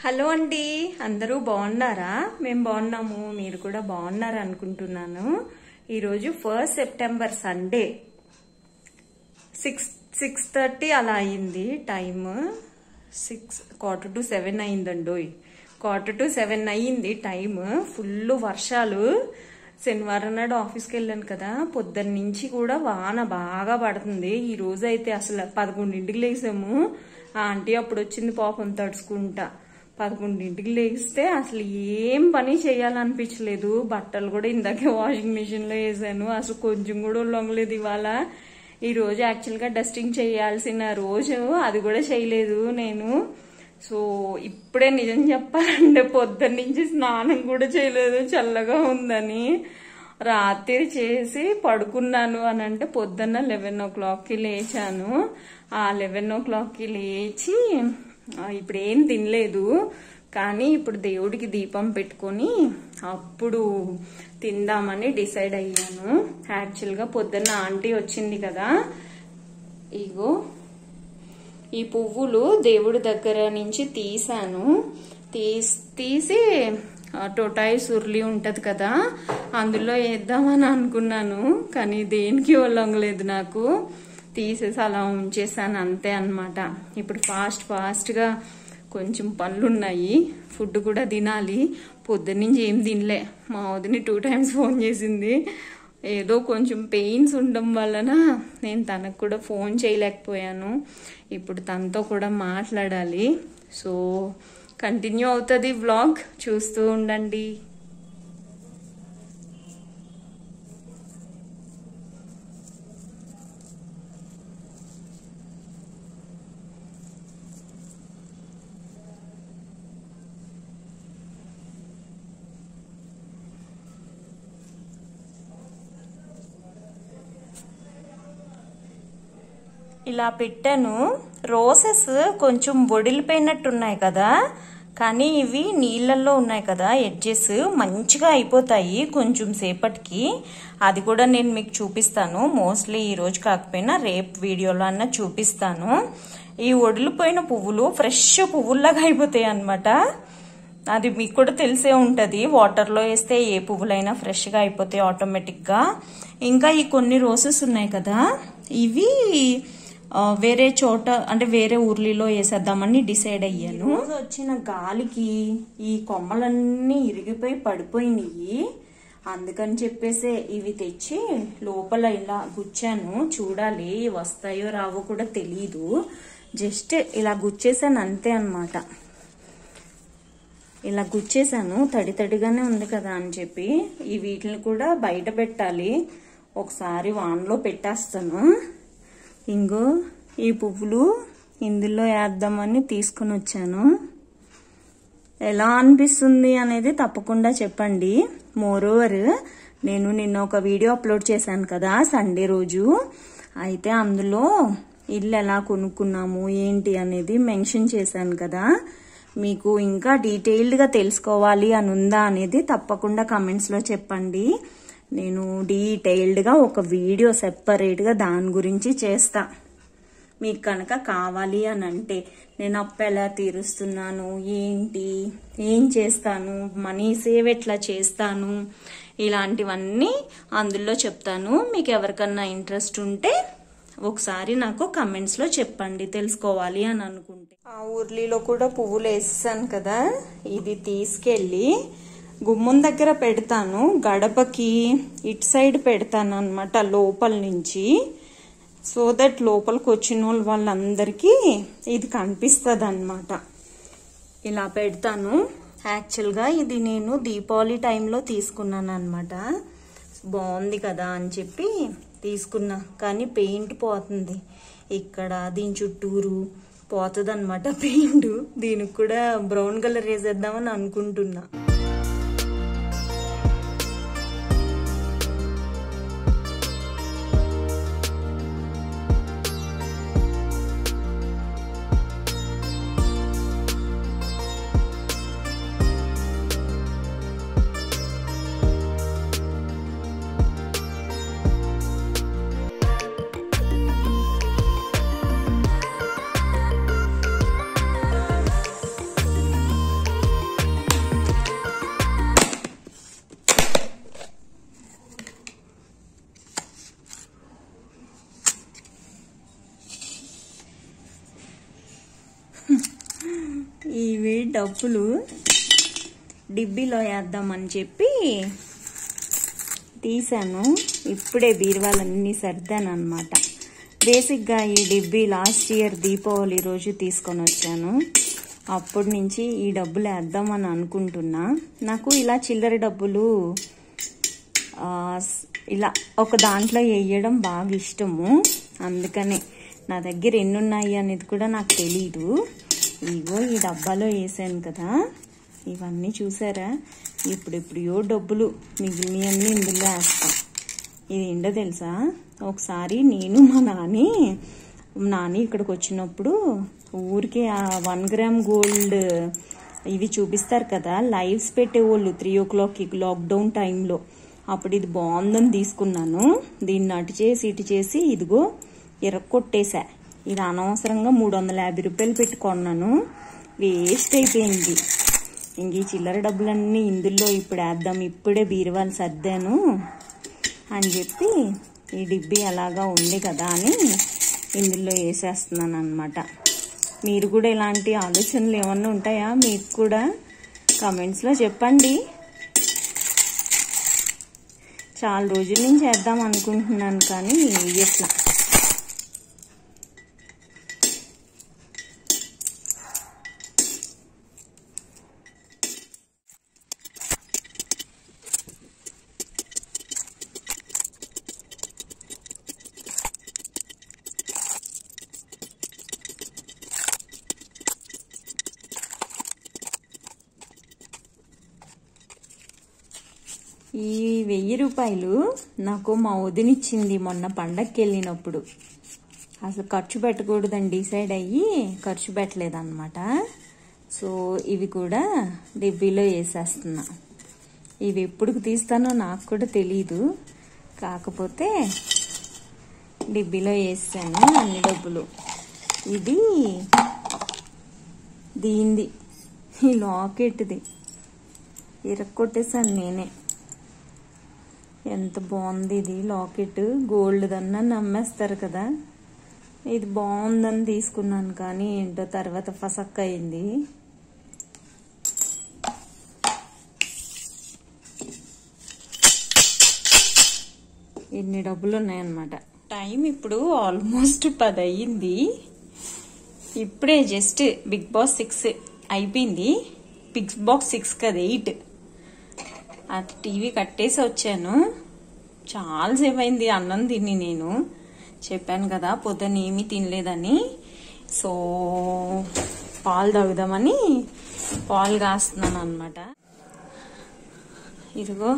Hello అండి, అందరూ బాగున్నారా? మేము బాగున్నాము, మీరు కూడా బాగున్నారు అనుకుంటున్నాను. ఈరోజు 1 సెప్టెంబర్ సండే 6:30 అలా అయింది. టైమ్ 6:45 అయిందండి. 6:45 అయింది టైమ్. ఫుల్ వర్షాలు. శనివారం నాడు ఆఫీస్కి వెళ్ళాను కదా, పొద్దున్న నుంచి కూడా వాన బాగా పడుతుంది. ఈ రోజు అయితే అసలు 11ంటికి లేసాము. ఆ ఆంటీ అప్పుడు వచ్చింది పాపం తడుచుకుంటా. 11ంటికి లేస్తే అసలు ఏం పని చేయాలనిపించలేదు. బట్టలు కూడా ఇందాకే వాషింగ్ మిషన్ లో వేసాను. అసలు కొంచెం కూడా లొంగలేదు ఇవాళ. ఈ రోజు యాక్చువల్ గా డస్టింగ్ చేయాల్సిన రోజు, అది కూడా చేయలేదు నేను. సో ఇప్పుడే నిజం చెప్పాలంటే పొద్దున్న నుంచి స్నానం కూడా చేయలేదు, చల్లగా ఉందని. రాత్రి చేసి పడుకున్నాను అని అంటే పొద్దున్న 11 o'clockకి లేచాను. ఆ 11 o'clockకి లేచి ఇప్పుడు ఏం తినలేదు, కానీ ఇప్పుడు దేవుడికి దీపం పెట్టుకొని అప్పుడు తిందామని డిసైడ్ అయ్యాను. యాక్చువల్గా పొద్దున్న ఆంటీ వచ్చింది కదా, ఇగో ఈ పువ్వులు దేవుడి దగ్గర నుంచి తీసాను. తీసి టొటాయి సుర్లి ఉంటది కదా, అందులో వేద్దామని అనుకున్నాను, కానీ దేనికి లొంగలేదు నాకు. తీసేసి అలా ఉంచేసాను అంతే అన్నమాట. ఇప్పుడు ఫాస్ట్ గా కొంచెం పనులున్నాయి, ఫుడ్ కూడా తినాలి. పొద్దున్నుంచి ఏం తినలే. మా వదిని 2 times ఫోన్ చేసింది. ఏదో కొంచెం పెయిన్స్ ఉండడం వలన నేను తనకు కూడా ఫోన్ చేయలేకపోయాను. ఇప్పుడు తనతో కూడా మాట్లాడాలి. సో కంటిన్యూ అవుతుంది వ్లాగ్, చూస్తూ ఉండండి. ఇలా పెట్టాను. రోసెస్ కొంచెం వడిలిపోయినట్టున్నాయి కదా, కానీ ఇవి నీళ్ళల్లో ఉన్నాయి కదా, ఎడ్జెస్ మంచిగా అయిపోతాయి కొంచెం సేపటికి. అది కూడా నేను మీకు చూపిస్తాను. మోస్ట్లీ ఈ రోజు కాకపోయినా రేపు వీడియోలో అన్న చూపిస్తాను. ఈ వడిలిపోయిన పువ్వులు ఫ్రెష్ పువ్వుల్లాగా అయిపోతాయి అన్నమాట. అది మీకు కూడా తెలిసే ఉంటది. వాటర్లో వేస్తే ఏ పువ్వులైనా ఫ్రెష్గా అయిపోతాయి ఆటోమేటిక్గా. ఇంకా ఈ కొన్ని రోసెస్ ఉన్నాయి కదా, ఇవి వేరే చోట అంటే వేరే ఊర్లీలో వేసేద్దామని డిసైడ్ అయ్యాను. వచ్చిన గాలికి ఈ కొమ్మలన్నీ ఇరిగిపోయి పడిపోయినాయి. అందుకని చెప్పేసి ఇవి తెచ్చి లోపల ఇలా గుచ్చాను. చూడాలి వస్తాయో రావో కూడా తెలీదు. జస్ట్ ఇలా గుచ్చేసాను అంతే అన్నమాట. ఇలా గుచ్చేసాను, తడిగానే ఉంది కదా అని చెప్పి. ఈ వీటిని కూడా బయట పెట్టాలి, ఒకసారి వానలో పెట్టేస్తాను. ఇంకో ఈ పువ్వులు ఇందులో వేద్దామని తీసుకుని వచ్చాను. ఎలా అనిపిస్తుంది అనేది తప్పకుండా చెప్పండి. మోరోవర్ నేను నిన్న ఒక వీడియో అప్లోడ్ చేశాను కదా సండే రోజు, అయితే అందులో ఇల్లు ఎలా కొనుక్కున్నాము ఏంటి అనేది మెన్షన్ చేశాను కదా. మీకు ఇంకా డీటెయిల్డ్గా తెలుసుకోవాలి అని ఉందా అనేది తప్పకుండా కమెంట్స్లో చెప్పండి. నేను డీటెయిల్డ్గా ఒక వీడియో సెపరేట్గా దాని గురించి చేస్తా. మీకు కనుక కావాలి అని అంటే నేను అప్పు ఎలా తీరుస్తున్నాను, ఏంటి ఏం చేస్తాను, మనీ సేవ్ ఎట్లా చేస్తాను, ఇలాంటివన్నీ అందులో చెప్తాను. మీకు ఎవరికన్నా ఇంట్రెస్ట్ ఉంటే ఒకసారి నాకు కమెంట్స్లో చెప్పండి, తెలుసుకోవాలి అని అనుకుంటే. ఆ ఊర్లీలో కూడా పువ్వులు వేసాను కదా, ఇది తీసుకెళ్ళి గుమ్మం దగ్గర పెడతాను. గడపకి ఇటు సైడ్ పెడతాను అన్నమాట, లోపల నుంచి. సో దట్ లోపలికి వచ్చిన వాళ్ళందరికీ ఇది కనిపిస్తుంది అన్నమాట. ఇలా పెడతాను. యాక్చువల్గా ఇది నేను దీపావళి టైంలో తీసుకున్నాను అన్నమాట. బాగుంది కదా అని చెప్పి తీసుకున్నా, కానీ పెయింట్ పోతుంది ఇక్కడ, దీని చుట్టూరు పోతుంది అన్నమాట పెయింట్. దీనికి కూడా బ్రౌన్ కలర్ వేసేద్దామని అనుకుంటున్నా. ఇవి డబ్బులు డిబ్బీలో వేద్దామని చెప్పి తీసాను. ఇప్పుడే బీరువాలన్నీ సర్దాను అనమాట. బేసిక్గా ఈ డిబ్బీ లాస్ట్ ఇయర్ దీపావళి రోజు తీసుకొని వచ్చాను. అప్పటి నుంచి ఈ డబ్బులు వేద్దామని అనుకుంటున్నా. నాకు ఇలా చిల్లర డబ్బులు ఇలా ఒక దాంట్లో వేయడం బాగా ఇష్టము. అందుకనే నా దగ్గర ఎన్ని ఉన్నాయి అనేది కూడా నాకు తెలీదు. ఇగో ఈ డబ్బాలో వేసాను కదా, ఇవన్నీ చూసారా? ఇప్పుడు డబ్బులు మిగిలినవన్నీ ఇందులో వేస్తాం. ఇది ఏంటో తెలుసా, ఒకసారి నేను మా నాని ఇక్కడికి వచ్చినప్పుడు ఊరికి 1 గ్రామ్ గోల్డ్ ఇవి చూపిస్తారు కదా, లైవ్స్ పెట్టేవాళ్ళు 3 o'clockకి లాక్డౌన్ టైంలో. అప్పుడు ఇది బాగుందని తీసుకున్నాను. దీన్ని అటు చేసి ఇదిగో ఎరక్కొట్టేసా. ఇది అనవసరంగా 350 రూపాయలు పెట్టి కొన్నాను, వేస్ట్ అయిపోయింది. ఇంక ఈ చిల్లర డబ్బులన్నీ ఇందులో ఇప్పుడు వేద్దాం, ఇప్పుడే బీరువాలు సర్దాను అని చెప్పి ఈ డిబ్బీ అలాగా ఉంది కదా అని ఇందులో వేసేస్తున్నాను అనమాట. మీరు కూడా ఇలాంటి ఆలోచనలు ఏమన్నా ఉంటాయా మీకు కూడా? కామెంట్స్లో చెప్పండి. చాలా రోజుల నుంచి చేద్దాం అనుకుంటున్నాను కానీ ఎట్లా. ఈ 1000 రూపాయలు నాకు మా వదినిచ్చింది మొన్న పండగకి వెళ్ళినప్పుడు. అసలు ఖర్చు పెట్టకూడదని డిసైడ్ అయ్యి ఖర్చు పెట్టలేదన్నమాట. సో ఇవి కూడా డిబ్బీలో వేసేస్తున్నా. ఇవి ఎప్పుడు తీస్తానో నాకు కూడా తెలీదు, కాకపోతే డిబ్బీలో వేసాను అన్ని డబ్బులు. ఇది దీంది, ఈ లాకెట్ది ఇరక్కొట్టేసాను నేనే. ఎంత బాగుంది ఇది లాకెట్, గోల్డ్ దన్నా నమ్మేస్తారు కదా. ఇది బాగుందని తీసుకున్నాను కానీ ఏంటో తర్వాత ఫసక్ అయింది. ఇన్ని డబ్బులు ఉన్నాయన్నమాట. టైం ఇప్పుడు ఆల్మోస్ట్ 10 అయ్యింది. ఇప్పుడే జస్ట్ బిగ్ బాస్ 6 అయిపోయింది. బిగ్ బాస్ 6 కదా 8. అది టీవీ కట్టేసి వచ్చాను. చాలాసేపు అయింది అన్నం తిని. నేను చెప్పాను కదా పొద్దున్న ఏమీ తినలేదని. సో పాలు తాగుదామని పాలు కాస్తున్నాను అనమాట. ఇదిగో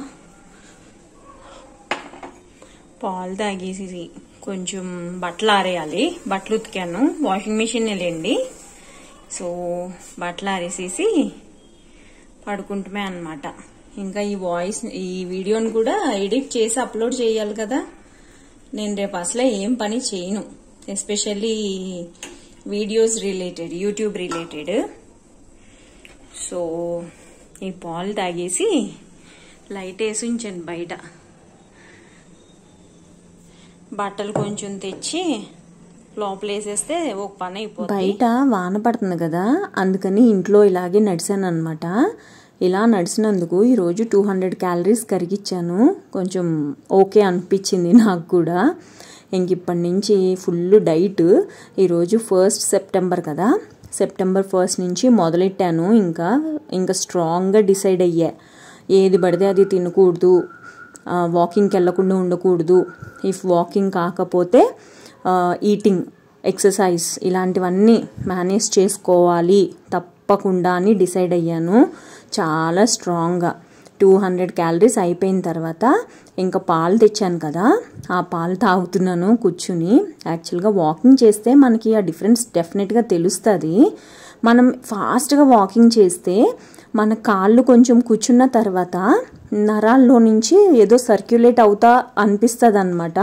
పాలు తాగేసి కొంచెం బట్టలు ఆరేయాలి. బట్టలు ఉతికాను, వాషింగ్ మిషన్ వెళ్ళండి. సో బట్టలు ఆరేసేసి పడుకుంటమే అనమాట. ఇంకా ఈ వీడియోని కూడా ఎడిట్ చేసి అప్లోడ్ చేయాలి కదా. నేను రేపు అసలే ఏం పని చేయను, especially videos related, YouTube related. So ఈ పాలు తాగేసి లైట్ వేసి ఉంచాను బయట. బట్టలు కొంచెం తెచ్చి లోపల వేసేస్తే ఒక పని అయిపోతుంది. బయట వాన పడుతుంది కదా, అందుకని ఇంట్లో ఇలాగే నడిచాను అనమాట. ఇలా నడిచినందుకు ఈరోజు 200 క్యాలరీస్ కరిగించాను. కొంచెం ఓకే అనిపించింది నాకు కూడా. ఇంక ఇప్పటి నుంచి ఫుల్ డైట్. ఈరోజు 1st సెప్టెంబర్ కదా, సెప్టెంబర్ 1st నుంచి మొదలెట్టాను. ఇంకా స్ట్రాంగ్గా డిసైడ్ అయ్యా, ఏది పడితే అది తినకూడదు, వాకింగ్కి వెళ్ళకుండా ఉండకూడదు. ఇఫ్ వాకింగ్ కాకపోతే ఈటింగ్, ఎక్సర్సైజ్ ఇలాంటివన్నీ మేనేజ్ చేసుకోవాలి తప్పకుండా అని డిసైడ్ అయ్యాను. చాలా స్ట్రాంగ్గా 200 క్యాలరీస్ అయిపోయిన తర్వాత ఇంకా పాలు తెచ్చాను కదా, ఆ పాలు తాగుతున్నాను కూర్చుని. యాక్చువల్గా వాకింగ్ చేస్తే మనకి ఆ డిఫరెన్స్ డెఫినెట్గా తెలుస్తుంది. మనం ఫాస్ట్గా వాకింగ్ చేస్తే మన కాళ్ళు కొంచెం కూర్చున్న తర్వాత నరాల్లో నుంచి ఏదో సర్క్యులేట్ అవుతా అనిపిస్తుంది అనమాట.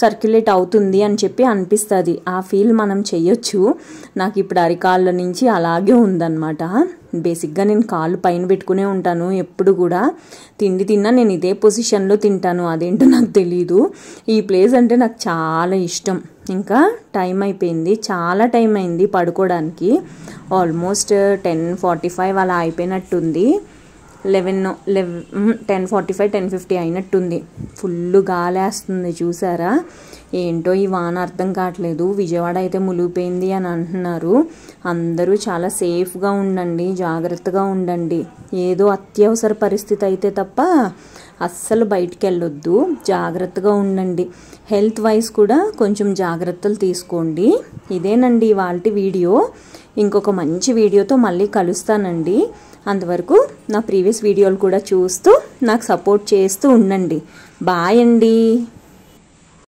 సర్క్యులేట్ అవుతుంది అని చెప్పి అనిపిస్తుంది. ఆ ఫీల్ మనం చెయ్యొచ్చు. నాకు ఇప్పుడు అరికాళ్ళ నుంచి అలాగే ఉందన్నమాట. బేసిక్గా నేను కాళ్ళు పైన పెట్టుకునే ఉంటాను ఎప్పుడు కూడా. తిండి తిన్నా నేను ఇదే పొజిషన్లో తింటాను, అదేంటో నాకు తెలీదు. ఈ ప్లేస్ అంటే నాకు చాలా ఇష్టం. ఇంకా టైం అయిపోయింది, చాలా టైం అయింది పడుకోవడానికి. ఆల్మోస్ట్ 10:45 అలా అయిపోయినట్టుంది. 10:45 10:50 అయినట్టుంది. ఫుల్ గాలేస్తుంది చూసారా. ఏంటో ఈ వాన అర్థం కావట్లేదు. విజయవాడ అయితే మునిగిపోయింది అని అంటున్నారు. అందరూ చాలా సేఫ్గా ఉండండి, జాగ్రత్తగా ఉండండి. ఏదో అత్యవసర పరిస్థితి అయితే తప్ప అస్సలు బయటికి వెళ్ళొద్దు, జాగ్రత్తగా ఉండండి. హెల్త్ వైజ్ కూడా కొంచెం జాగ్రత్తలు తీసుకోండి. ఇదేనండి ఇవాల్టి వీడియో. ఇంకొక మంచి వీడియోతో మళ్ళీ కలుస్తానండి. అంతవరకు నా ప్రీవియస్ వీడియోలు కూడా చూస్తూ నాకు సపోర్ట్ చేస్తూ ఉండండి. బాయ్ అండి.